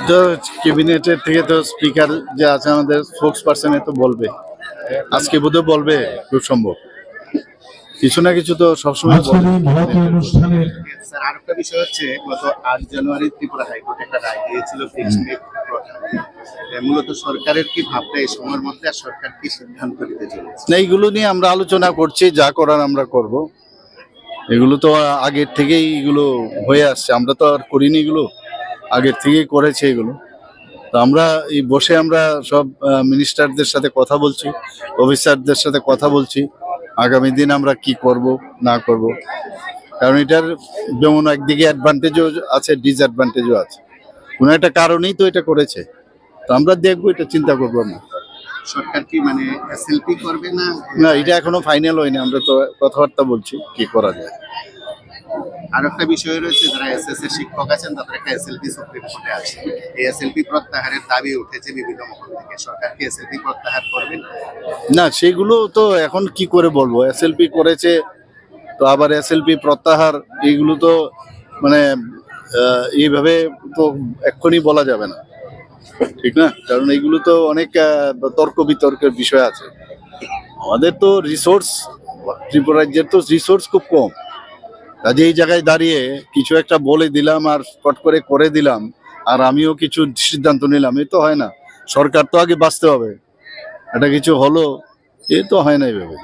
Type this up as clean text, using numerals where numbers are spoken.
তো ক্যাবিনেটের থেকে তো স্পিকার যে আছে আমাদের স্পোক্স পার্সনে তো বলবে, আজকে বোধহয় বলবে খুব সম্ভব। কিছু না কিছু তো সবসময় আজকের এই মহৎ অনুষ্ঠানে স্যার আরেকটা বিষয় হচ্ছে গত 8 জানুয়ারি ত্রিপুরা হাইকোর্ট একটা রায় দিয়েছিল ফিক্সড পে প্রথা। মূলত সরকারের কি ভাবনা এই সময়ের মধ্যে, আর সরকার কি সিদ্ধান্ত নিতে চলেছে? না, এইগুলো নিয়ে আমরা আলোচনা করছি, যা করার আমরা করব। এগুলো তো আগের থেকেই এগুলো হয়ে আসছে, আমরা তো আর করিনি, এগুলো আগের থেকেই করেছে এগুলো। তো আমরা এই বসে আমরা সব মিনিস্টারদের সাথে কথা বলছি, অফিসারদের সাথে কথা বলছি আগামী দিন আমরা কি করব না করব। কারণ এটার যেমন একদিকে অ্যাডভান্টেজও আছে, ডিসঅ্যাডভান্টেজও আছে। কোনো একটা কারণেই তো এটা করেছে, তো আমরা দেখবো, এটা চিন্তা করবো না। সরকার কি মানে এসএলপি করবে না? না, এটা এখনো ফাইনাল হয়নি, আমরা তো কথাবার্তা বলছি কি করা যায়। আর একটা বিষয় রয়েছে, যারা এসএসসি শিক্ষক আছেন তাদের একটা এসএলপি সুপ্রিম কোর্টে আছে। এই এসএলপি প্রত্যাহারের দাবি উঠেছে বিভিন্ন মহল থেকে। সরকার কি এসএলপি প্রত্যাহার করবেন? না, সেগুলো তো এখন কি করে বলবো, এসএলপি করেছে তো আবার এসএলপি প্রত্যাহার, এইগুলো তো মানে এইভাবে তো এক্ষুনি বলা যাবে না, ঠিক না? কারণ এইগুলো তো অনেক তর্ক বিতর্কের বিষয় আছে। আমাদের তো রিসোর্স, ত্রিপুরা রাজ্যের তো রিসোর্স খুব কম, কাজে এই জায়গায় দাঁড়িয়ে কিছু একটা বলে দিলাম আর পট করে দিলাম আর আমিও কিছু সিদ্ধান্ত নিলাম, এ তো হয় না। সরকার তো আগে বাঁচতে হবে, এটা কিছু হলো, এ তো হয় না এইভাবে।